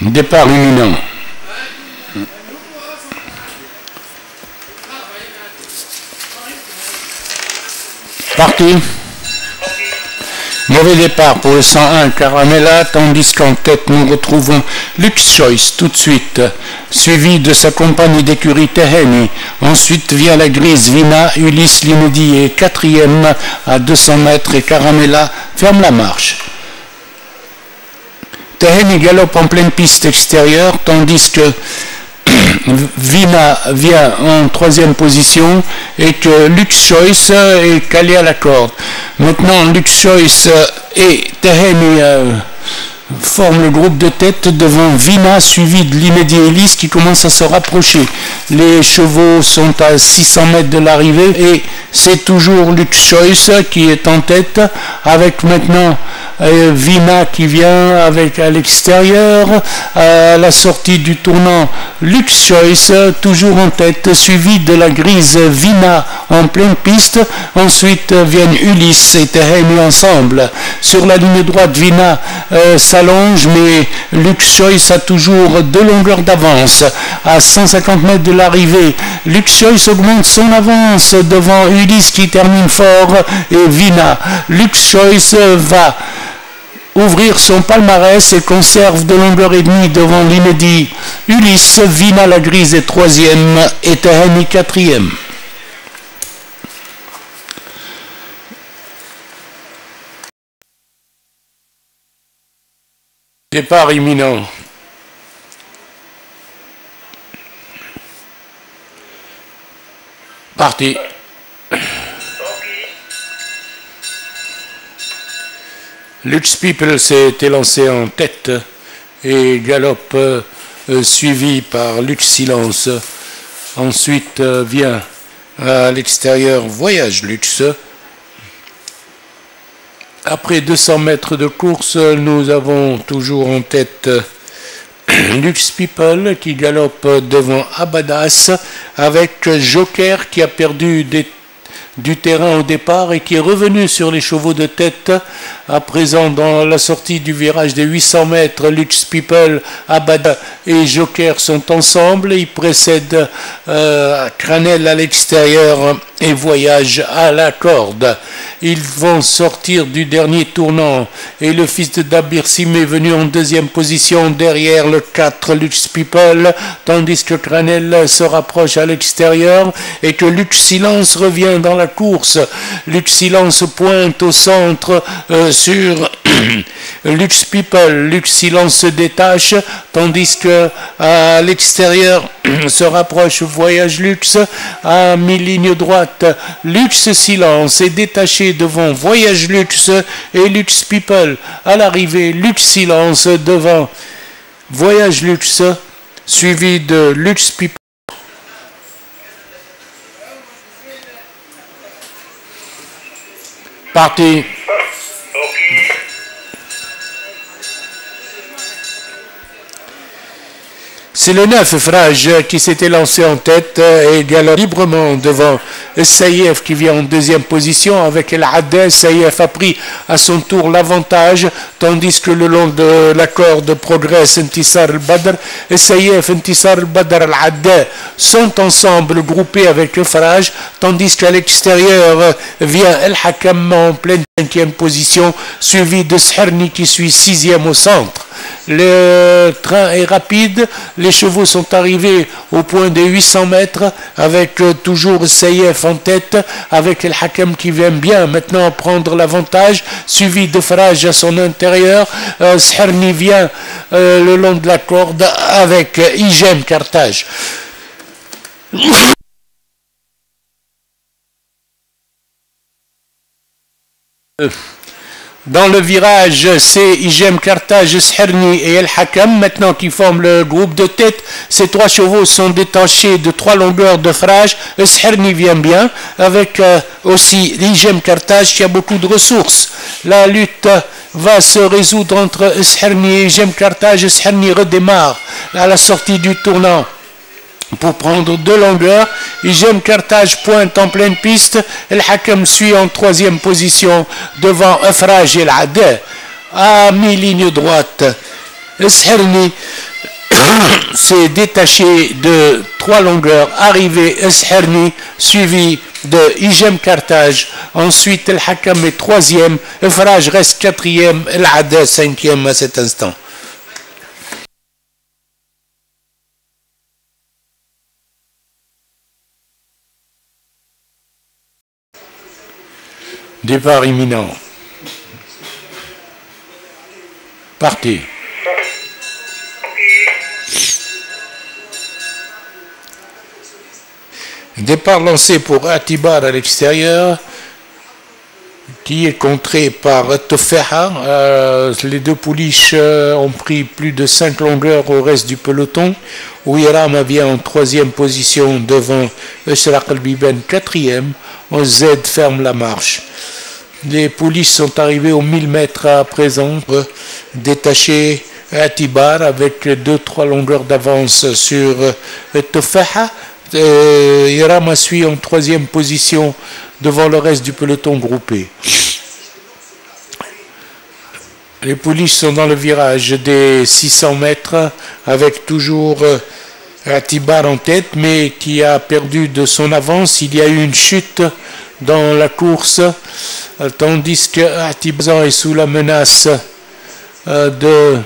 Départ imminent. Parti. Mauvais départ pour le 101 Caramella, tandis qu'en tête nous retrouvons Lux Choice tout de suite, suivi de sa compagnie d'écurie Teheni. Ensuite vient la grise Vina, Ulysse Linedi est quatrième à 200 mètres et Caramella ferme la marche. Teheni galope en pleine piste extérieure, tandis que Vina vient en troisième position et que Lux Choice est calé à la corde. Maintenant, Lux Choice et Teheni forment le groupe de tête devant Vina, suivi de l'immédiat Ulysse qui commence à se rapprocher. Les chevaux sont à 600 mètres de l'arrivée et c'est toujours Lux Choice qui est en tête, avec maintenant Vina qui vient avec à l'extérieur. À la sortie du tournant, Lux Choice toujours en tête, suivi de la grise Vina en pleine piste. Ensuite viennent Ulysse et Teheni ensemble. Sur la ligne droite, Vina s'allonge, mais Lux Choice a toujours 2 longueurs d'avance. À 150 mètres de l'arrivée, Lux Choice augmente son avance devant Ulysse qui termine fort et Vina. Lux Choice va ouvrir son palmarès et conserve 2 longueurs et demie devant l'inédit Ulysse. Vina la grise est troisième et Teheni quatrième. Départ imminent. Parti. Lux People s'est élancé en tête et galope suivi par Lux Silence. Ensuite vient à l'extérieur Voyage Lux. Après 200 mètres de course, nous avons toujours en tête Lux People qui galope devant Abadas avec Joker qui a perdu du terrain au départ et qui est revenu sur les chevaux de tête. À présent, dans la sortie du virage des 800 mètres, Lux People, Abadas et Joker sont ensemble. Ils précèdent Cranel à l'extérieur et Voyage à la corde. Ils vont sortir du dernier tournant et le fils de Dabir Sim est venu en deuxième position derrière le 4 Lux People, tandis que Cranel se rapproche à l'extérieur et que Lux Silence revient dans la course. Lux Silence pointe au centre sur Lux People. Lux Silence se détache, tandis que à l'extérieur se rapproche Voyage Lux à mi-ligne droite. Lux Silence est détaché devant Voyage Lux et Lux People. À l'arrivée, Lux Silence devant Voyage Lux, suivi de Lux People. Parti. C'est le 9 Frage qui s'était lancé en tête et galope librement devant Saïef qui vient en deuxième position avec El Haddad. Saïef a pris à son tour l'avantage, tandis que le long de la corde progresse Intisar al-Badr. Et Saïef, Intisar al-Badr, El Haddad sont ensemble groupés avec le Frage, tandis qu'à l'extérieur vient El Hakam en pleine 5e position, suivi de Sherni qui suit 6e au centre. Le train est rapide, les chevaux sont arrivés au point des 800 mètres avec toujours Saïef en tête, avec El Hakam qui vient bien maintenant prendre l'avantage, suivi de Faraj à son intérieur. Sherni vient le long de la corde avec Igem Carthage. Dans le virage, c'est Igem Carthage, Sherni et El Hakam maintenant qui forment le groupe de tête. Ces 3 chevaux sont détachés de 3 longueurs de frage. Sherni vient bien avec aussi Igem Carthage qui a beaucoup de ressources. La lutte va se résoudre entre Sherni et Igem Carthage. Sherni redémarre à la sortie du tournant pour prendre 2 longueurs. Igem Carthage pointe en pleine piste. El Hakam suit en 3e position devant Afraj et El Haddad. À mi-ligne droite, Esherni s'est détaché de 3 longueurs, arrivé Esherni, suivi de Ijem Carthage, ensuite El Hakam est 3e, Efraj reste 4e, El Hadda 5e à cet instant. Départ imminent. Partez. Départ lancé pour Atibar à l'extérieur, qui est contré par Tofeha. Les deux pouliches ont pris plus de 5 longueurs au reste du peloton. Ouiram vient en 3e position devant Eshraq al-Biben 4e. Z ferme la marche. Les pouliches sont arrivées aux 1000 mètres à présent, détachées à Atibar avec 2-3 longueurs d'avance sur Tofeha. Irama suit en 3e position devant le reste du peloton groupé. Les pouliches sont dans le virage des 600 mètres avec toujours Atibar en tête, mais qui a perdu de son avance. Il y a eu une chute dans la course, tandis que Atibar est sous la menace de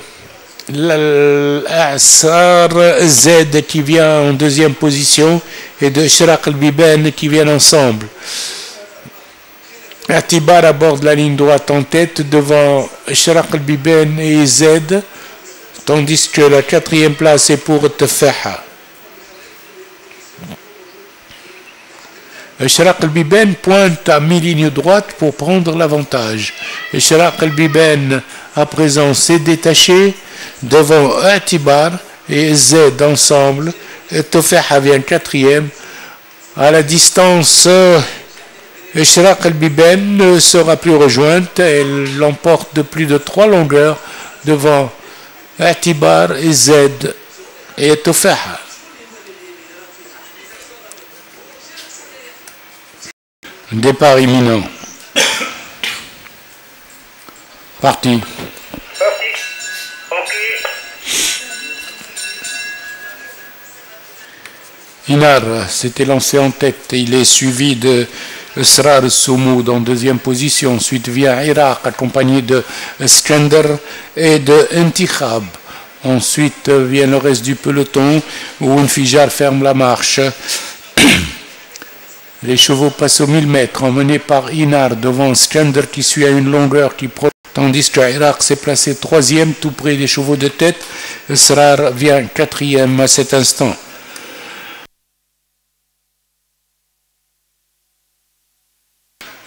l'Asar Z qui vient en 2e position et de Shraq al-Biben qui viennent ensemble. Atibar aborde la ligne droite en tête devant Shraq al-Biben et Z, tandis que la 4e place est pour Tofeha. Shraq al-Biben pointe à mi-ligne droite pour prendre l'avantage. Shraq al-Biben à présent s'est détaché devant Atibar et Z ensemble. Tofeha vient 4e. À la distance, Shraq al-Biben ne sera plus rejointe. Elle l'emporte de plus de 3 longueurs devant Atibar et Z et Tofeha. Départ imminent. Parti. Inar s'était lancé en tête. Il est suivi de Esrar Soumoud en 2e position. Ensuite vient Iraq accompagné de Skender et de Intikhab. Ensuite vient le reste du peloton où Unfijar ferme la marche. Les chevaux passent aux 1000 mètres, emmenés par Inar devant Skender qui suit à une longueur tandis que Iraq s'est placé 3e tout près des chevaux de tête. Esrar vient 4e à cet instant.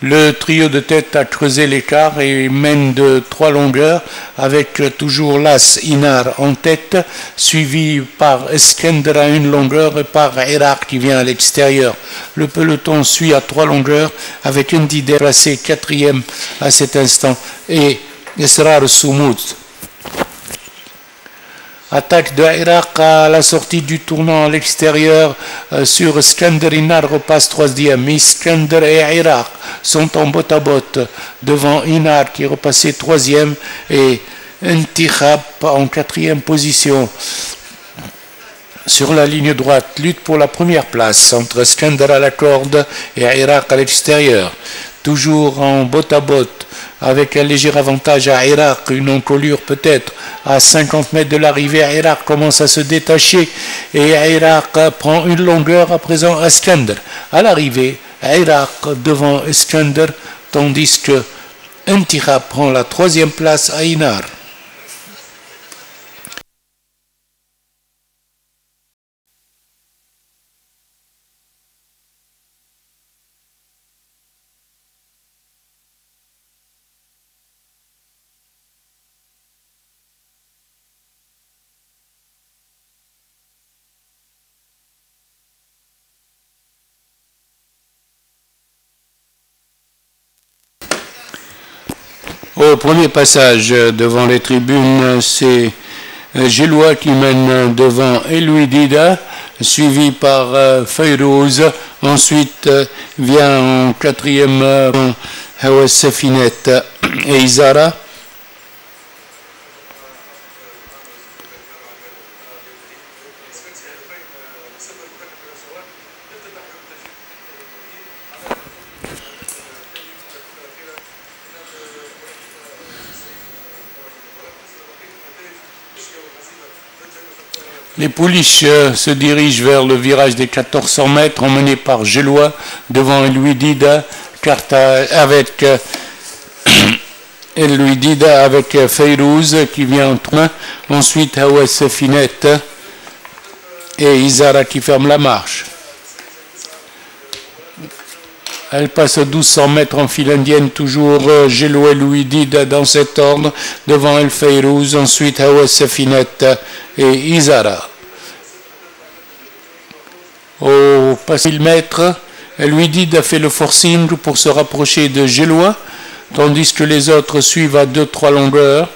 Le trio de tête a creusé l'écart et mène de 3 longueurs avec toujours l'As Inar en tête, suivi par Skender à 1 longueur et par Iraq qui vient à l'extérieur. Le peloton suit à 3 longueurs avec Ndide placé 4e à cet instant et Esrar Soumoud. Attaque de Iraq à la sortie du tournant à l'extérieur sur Skender. Inar repasse 3e. Iskender et Iraq sont en botte à botte devant Inar qui est repassé 3e et Intikhab en 4e position. Sur la ligne droite, lutte pour la première place entre Skender à la corde et Iraq à l'extérieur. Toujours en botte à botte, avec un léger avantage à Iraq, une encolure peut-être à 50 mètres de l'arrivée. Iraq commence à se détacher et Iraq prend une longueur à présent à Skender. À l'arrivée, Iraq devant Skender, tandis que Intikhab prend la 3e place à Inar. Au premier passage devant les tribunes, c'est Gélois qui mène devant Elouidida, suivi par Fayrouz. Ensuite vient en 4e Hawas Safinet et Izara. Les pouliches se dirigent vers le virage des 1400 mètres emmenés par Gelois devant Louis Dida avec Feyrouz qui vient en train. Ensuite Hawa Safinette et Izara qui ferment la marche. Elle passe à 1200 mètres en file indienne, toujours Gelois et Louis Dida dans cet ordre, devant El Feyrouz, ensuite Hawa Safinette et Izara. Au passé 1000 mètres, Louis Dida fait le forcing pour se rapprocher de Gelois, tandis que les autres suivent à 2-3 longueurs.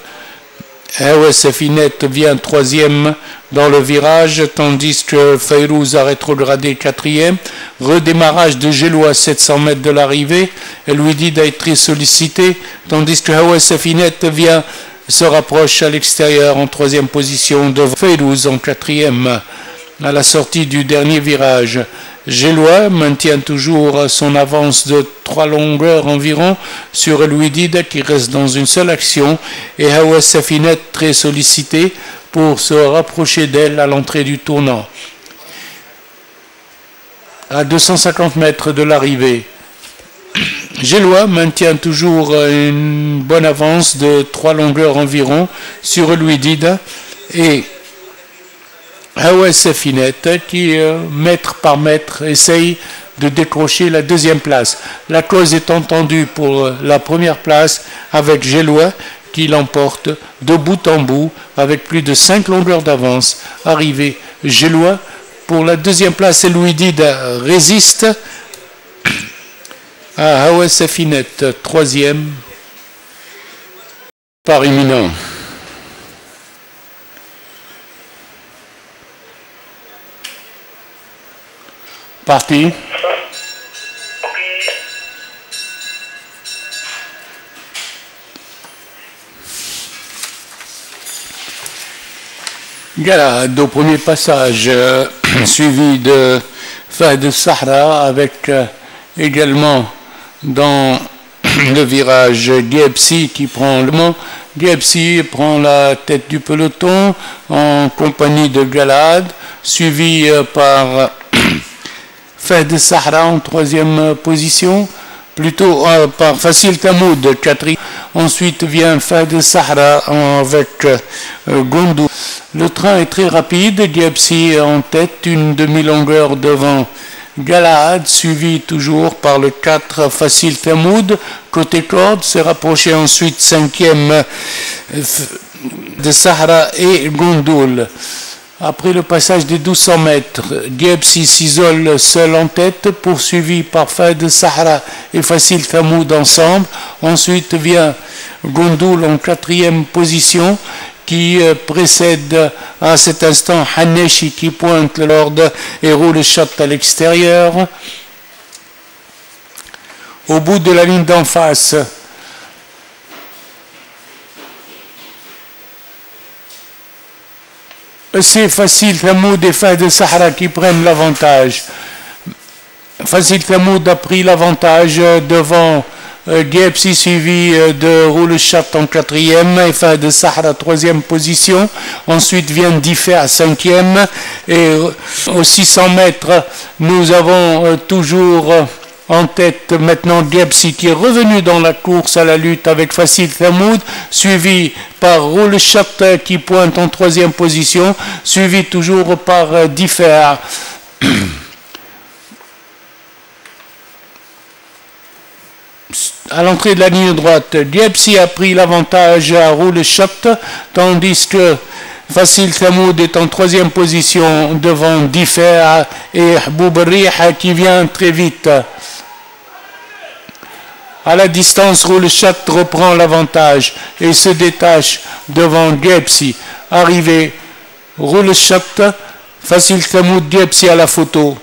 Hawa Safinette vient troisième dans le virage, tandis que Feyrouz a rétrogradé quatrième. Redémarrage de Gelois à 700 mètres de l'arrivée. Louis Dida est très sollicité, tandis que Hawa Safinette se rapproche à l'extérieur en troisième position de Feyrouz en quatrième. À la sortie du dernier virage, Gelois maintient toujours son avance de 3 longueurs environ sur Louis Dida qui reste dans une seule action et Hawa Safinette très sollicité pour se rapprocher d'elle à l'entrée du tournant. À 250 mètres de l'arrivée, Gelois maintient toujours une bonne avance de 3 longueurs environ sur Louis Dida et Hawa Safinette qui, mètre par mètre, essaye de décrocher la deuxième place. La cause est entendue pour la première place avec Gelois qui l'emporte de bout en bout avec plus de 5 longueurs d'avance. Arrivé Gelois pour la deuxième place et Louis Dida résiste à Hawa Safinette, troisième par imminent. Parti. Galad au premier passage, suivi de Fahd Sahra avec également dans le virage Diepsi qui prend le mont. Diepsi prend la tête du peloton en compagnie de Galad, suivi par Fahd Sahra en troisième position, plutôt par Fasil Tamoud, quatrième. Ensuite vient Fahd Sahra avec Gondou. Le train est très rapide, Diepsi en tête, une demi-longueur devant Galad, suivi toujours par le 4 Fasil Tamoud. Côté corde, s'est rapproché ensuite cinquième de Sahra et Gondoul. Après le passage des 1200 mètres, Diepsi s'isole seul en tête, poursuivi par Fahd Sahra et Fasil Tamoud ensemble. Ensuite vient Gondoul en quatrième position, qui précède à cet instant Haneshi qui pointe le Lord et roule le shot à l'extérieur. Au bout de la ligne d'en face, c'est Fasil Tamoud et Fahd Sahra qui prennent l'avantage. Fasil Tamoud a pris l'avantage devant Diepsi, suivi de Roulechat en quatrième et Fahd Sahra troisième position. Ensuite vient Diffé à cinquième et aux 600 mètres nous avons toujours en tête maintenant Diepsi qui est revenu dans la course à la lutte avec Fasil Tamoud, suivi par Roulechat qui pointe en troisième position, suivi toujours par Diffé. À l'entrée de la ligne droite, Diepsi a pris l'avantage à Roulechat, tandis que Fasil Tamoud est en troisième position devant Diffé et Boubarih qui vient très vite. À la distance, Roulechat reprend l'avantage et se détache devant Diepsi. Arrivé Roulechat, Fasil Tamoud, Diepsi à la photo.